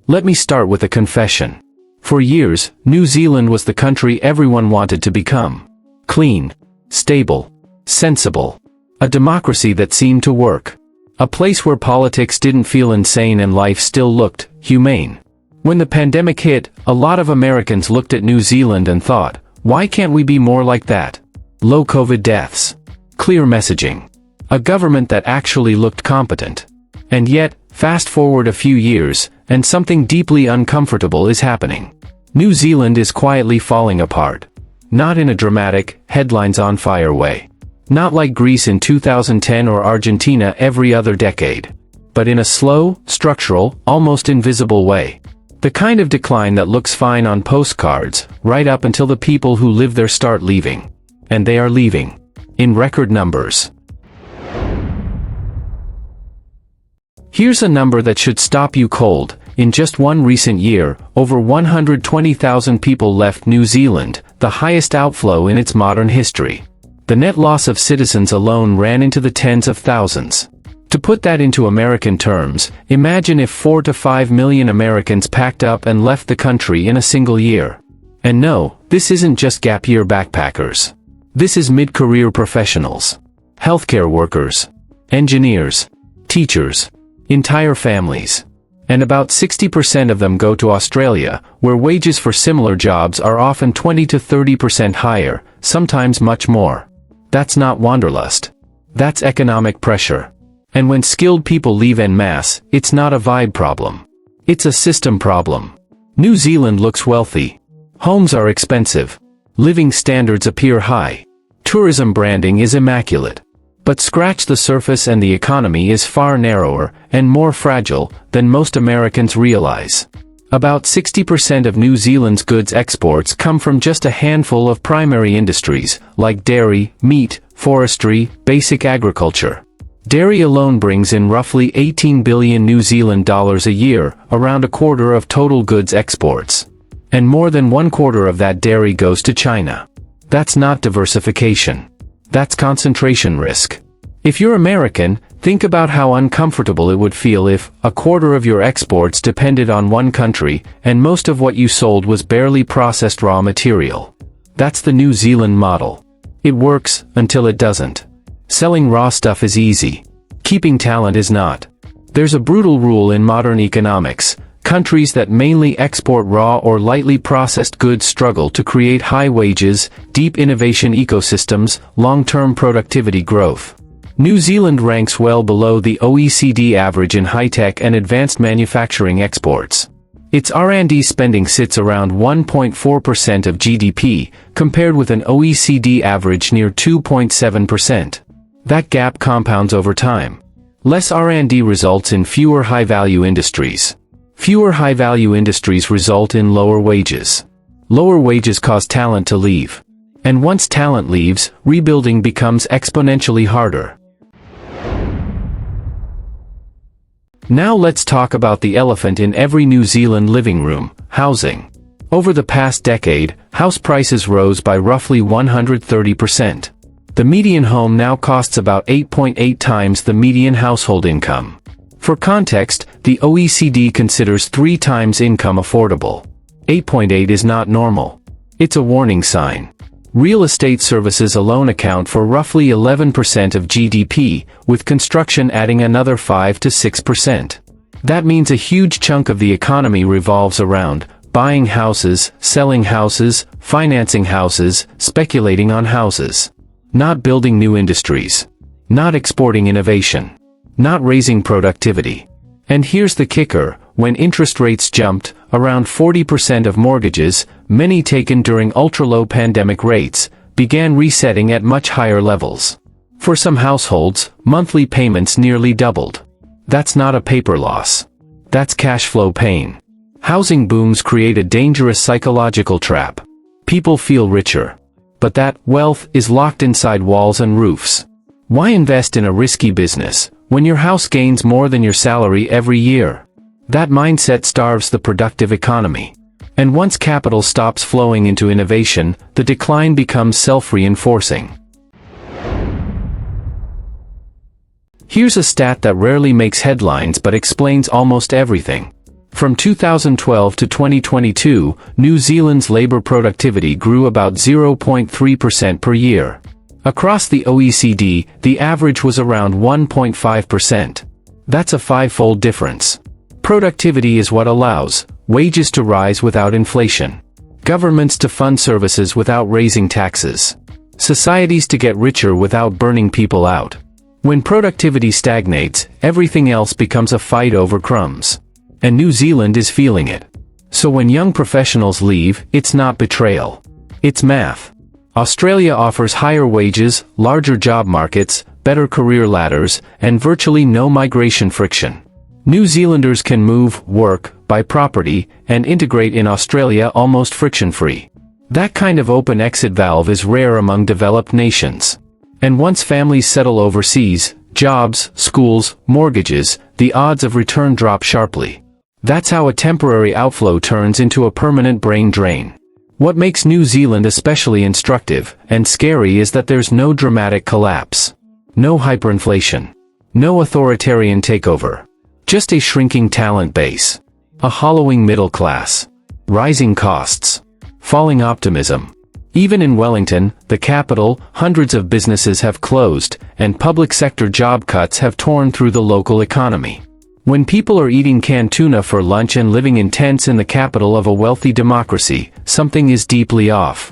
Let me start with a confession. For years, New Zealand was the country everyone wanted to become. Clean, stable, sensible. A democracy that seemed to work. A place where politics didn't feel insane and life still looked humane. When the pandemic hit, a lot of Americans looked at New Zealand and thought, why can't we be more like that? Low COVID deaths. Clear messaging. A government that actually looked competent. And yet, fast forward a few years, and something deeply uncomfortable is happening. New Zealand is quietly falling apart. Not in a dramatic, headlines on fire way. Not like Greece in 2010 or Argentina every other decade. But in a slow, structural, almost invisible way. The kind of decline that looks fine on postcards, right up until the people who live there start leaving. And they are leaving. In record numbers. Here's a number that should stop you cold. In just one recent year, over 120,000 people left New Zealand, the highest outflow in its modern history. The net loss of citizens alone ran into the tens of thousands. To put that into American terms, imagine if 4 to 5 million Americans packed up and left the country in a single year. And no, this isn't just gap year backpackers. This is mid-career professionals. Healthcare workers. Engineers. Teachers. Entire families. And about 60% of them go to Australia, where wages for similar jobs are often 20 to 30% higher, sometimes much more. That's not wanderlust. That's economic pressure. And when skilled people leave en masse, it's not a vibe problem. It's a system problem. New Zealand looks wealthy. Homes are expensive. Living standards appear high. Tourism branding is immaculate. But scratch the surface and the economy is far narrower and more fragile than most Americans realize. About 60% of New Zealand's goods exports come from just a handful of primary industries, like dairy, meat, forestry, basic agriculture. Dairy alone brings in roughly 18 billion New Zealand dollars a year, around a quarter of total goods exports. And more than 1/4 of that dairy goes to China. That's not diversification. That's concentration risk. If you're American, think about how uncomfortable it would feel if a quarter of your exports depended on one country, and most of what you sold was barely processed raw material. That's the New Zealand model. It works, until it doesn't. Selling raw stuff is easy. Keeping talent is not. There's a brutal rule in modern economics. Countries that mainly export raw or lightly processed goods struggle to create high wages, deep innovation ecosystems, long-term productivity growth. New Zealand ranks well below the OECD average in high-tech and advanced manufacturing exports. Its R&D spending sits around 1.4% of GDP, compared with an OECD average near 2.7%. That gap compounds over time. Less R&D results in fewer high-value industries. Fewer high-value industries result in lower wages. Lower wages cause talent to leave. And once talent leaves, rebuilding becomes exponentially harder. Now let's talk about the elephant in every New Zealand living room, housing. Over the past decade, house prices rose by roughly 130%. The median home now costs about 8.8 times the median household income. For context, the OECD considers 3 times income affordable. 8.8 is not normal. It's a warning sign. Real estate services alone account for roughly 11% of GDP, with construction adding another 5 to 6%. That means a huge chunk of the economy revolves around buying houses, selling houses, financing houses, speculating on houses. Not building new industries. Not exporting innovation. Not raising productivity. And here's the kicker, when interest rates jumped, around 40% of mortgages, many taken during ultra-low pandemic rates, began resetting at much higher levels. For some households, monthly payments nearly doubled. That's not a paper loss. That's cash flow pain. Housing booms create a dangerous psychological trap. People feel richer. But that wealth is locked inside walls and roofs. Why invest in a risky business when your house gains more than your salary every year? That mindset starves the productive economy. And once capital stops flowing into innovation, the decline becomes self-reinforcing. Here's a stat that rarely makes headlines but explains almost everything. From 2012 to 2022, New Zealand's labor productivity grew about 0.3% per year. Across the OECD, the average was around 1.5%. That's a five-fold difference. Productivity is what allows wages to rise without inflation, governments to fund services without raising taxes, societies to get richer without burning people out. When productivity stagnates, everything else becomes a fight over crumbs. And New Zealand is feeling it. So when young professionals leave, it's not betrayal. It's math. Australia offers higher wages, larger job markets, better career ladders, and virtually no migration friction. New Zealanders can move, work, buy property, and integrate in Australia almost friction-free. That kind of open exit valve is rare among developed nations. And once families settle overseas, jobs, schools, mortgages, the odds of return drop sharply. That's how a temporary outflow turns into a permanent brain drain. What makes New Zealand especially instructive and scary is that there's no dramatic collapse. No hyperinflation. No authoritarian takeover. Just a shrinking talent base. A hollowing middle class. Rising costs. Falling optimism. Even in Wellington, the capital, hundreds of businesses have closed, and public sector job cuts have torn through the local economy. When people are eating canned tuna for lunch and living in tents in the capital of a wealthy democracy, something is deeply off.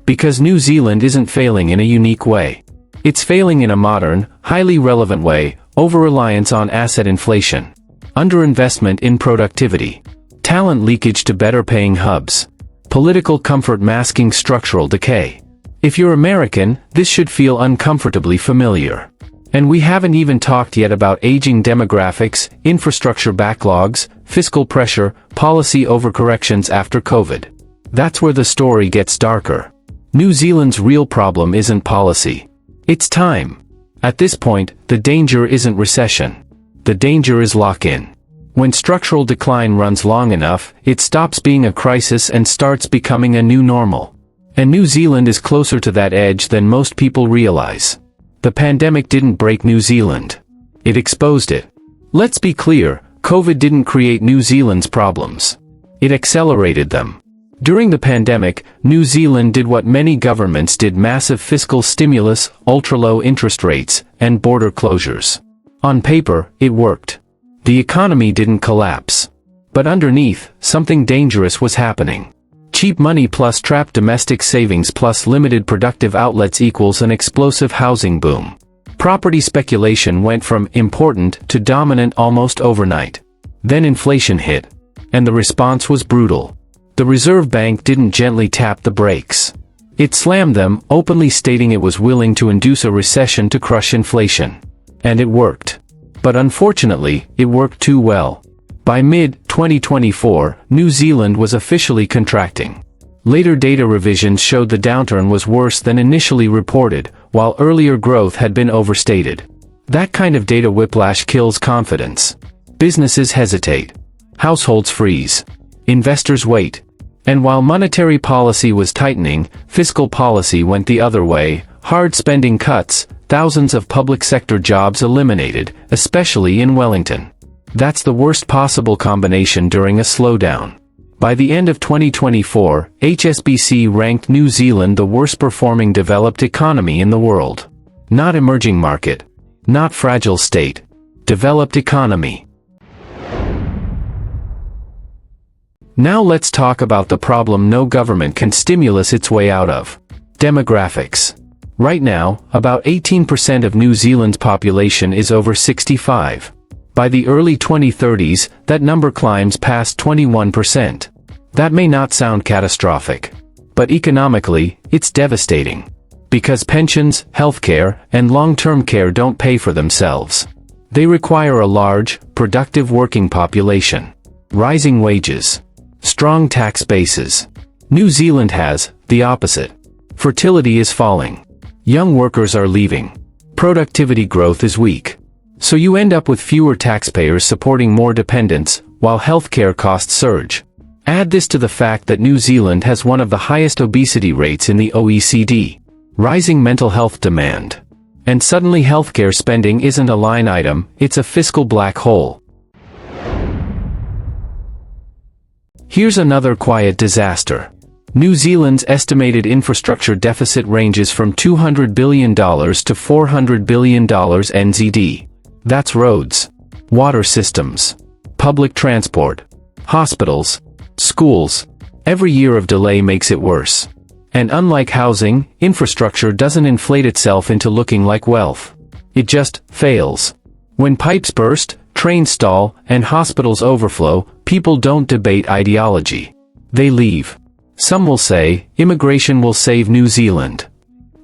Because New Zealand isn't failing in a unique way. It's failing in a modern, highly relevant way: over-reliance on asset inflation, underinvestment in productivity, talent leakage to better-paying hubs, political comfort masking structural decay. If you're American, this should feel uncomfortably familiar. And we haven't even talked yet about aging demographics, infrastructure backlogs, fiscal pressure, policy overcorrections after COVID. That's where the story gets darker. New Zealand's real problem isn't policy. It's time. At this point, the danger isn't recession. The danger is lock-in. When structural decline runs long enough, it stops being a crisis and starts becoming a new normal. And New Zealand is closer to that edge than most people realize. The pandemic didn't break New Zealand. It exposed it. Let's be clear, COVID didn't create New Zealand's problems. It accelerated them. During the pandemic, New Zealand did what many governments did: massive fiscal stimulus, ultra-low interest rates, and border closures. On paper, it worked. The economy didn't collapse. But underneath, something dangerous was happening. Cheap money plus trapped domestic savings plus limited productive outlets equals an explosive housing boom. Property speculation went from important to dominant almost overnight. Then inflation hit. And the response was brutal. The Reserve Bank didn't gently tap the brakes. It slammed them, openly stating it was willing to induce a recession to crush inflation. And it worked. But unfortunately, it worked too well. By mid-2024, New Zealand was officially contracting. Later data revisions showed the downturn was worse than initially reported, while earlier growth had been overstated. That kind of data whiplash kills confidence. Businesses hesitate. Households freeze. Investors wait. And while monetary policy was tightening, fiscal policy went the other way: hard spending cuts, thousands of public sector jobs eliminated, especially in Wellington. That's the worst possible combination during a slowdown. By the end of 2024, HSBC ranked New Zealand the worst performing developed economy in the world. Not emerging market. Not fragile state. Developed economy. Now let's talk about the problem no government can stimulus its way out of. Demographics. Right now, about 18% of New Zealand's population is over 65. By the early 2030s, that number climbs past 21%. That may not sound catastrophic. But economically, it's devastating. Because pensions, healthcare, and long-term care don't pay for themselves. They require a large, productive working population. Rising wages. Strong tax bases. New Zealand has the opposite. Fertility is falling. Young workers are leaving. Productivity growth is weak. So you end up with fewer taxpayers supporting more dependents, while healthcare costs surge. Add this to the fact that New Zealand has one of the highest obesity rates in the OECD. Rising mental health demand. And suddenly healthcare spending isn't a line item, it's a fiscal black hole. Here's another quiet disaster. New Zealand's estimated infrastructure deficit ranges from $200 billion to $400 billion NZD. That's roads, water systems, public transport, hospitals, schools. Every year of delay makes it worse. And unlike housing, infrastructure doesn't inflate itself into looking like wealth. It just fails. When pipes burst, trains stall, and hospitals overflow, people don't debate ideology. They leave. Some will say, immigration will save New Zealand.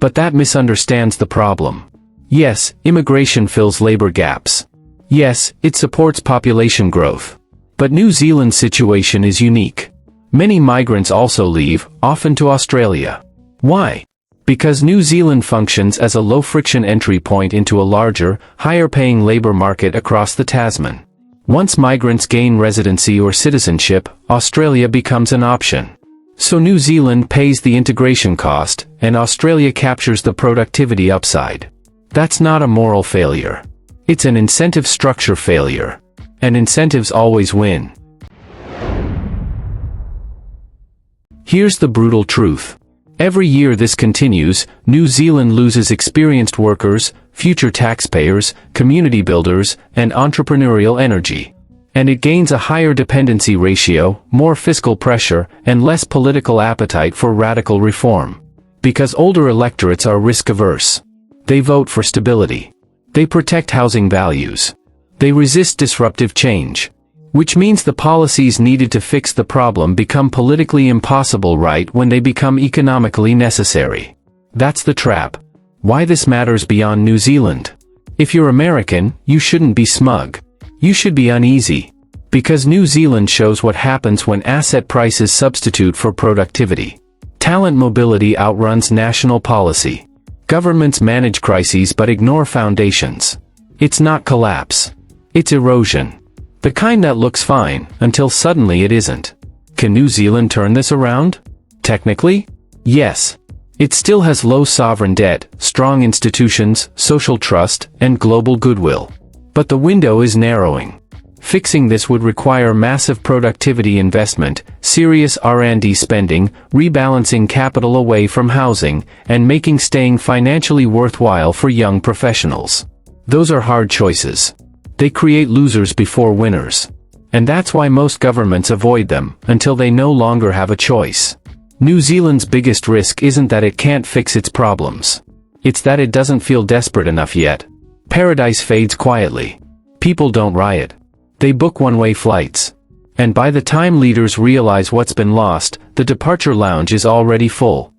But that misunderstands the problem. Yes, immigration fills labor gaps. Yes, it supports population growth. But New Zealand's situation is unique. Many migrants also leave, often to Australia. Why? Because New Zealand functions as a low-friction entry point into a larger, higher-paying labor market across the Tasman. Once migrants gain residency or citizenship, Australia becomes an option. So New Zealand pays the integration cost, and Australia captures the productivity upside. That's not a moral failure. It's an incentive structure failure. And incentives always win. Here's the brutal truth. Every year this continues, New Zealand loses experienced workers, future taxpayers, community builders, and entrepreneurial energy. And it gains a higher dependency ratio, more fiscal pressure, and less political appetite for radical reform. Because older electorates are risk-averse. They vote for stability. They protect housing values. They resist disruptive change. Which means the policies needed to fix the problem become politically impossible right when they become economically necessary. That's the trap. Why this matters beyond New Zealand. If you're American, you shouldn't be smug. You should be uneasy. Because New Zealand shows what happens when asset prices substitute for productivity. Talent mobility outruns national policy. Governments manage crises but ignore foundations. It's not collapse. It's erosion. The kind that looks fine, until suddenly it isn't. Can New Zealand turn this around? Technically? Yes. It still has low sovereign debt, strong institutions, social trust, and global goodwill. But the window is narrowing. Fixing this would require massive productivity investment, serious R&D spending, rebalancing capital away from housing, and making staying financially worthwhile for young professionals. Those are hard choices. They create losers before winners. And that's why most governments avoid them, until they no longer have a choice. New Zealand's biggest risk isn't that it can't fix its problems. It's that it doesn't feel desperate enough yet. Paradise fades quietly. People don't riot. They book one-way flights. And by the time leaders realize what's been lost, the departure lounge is already full.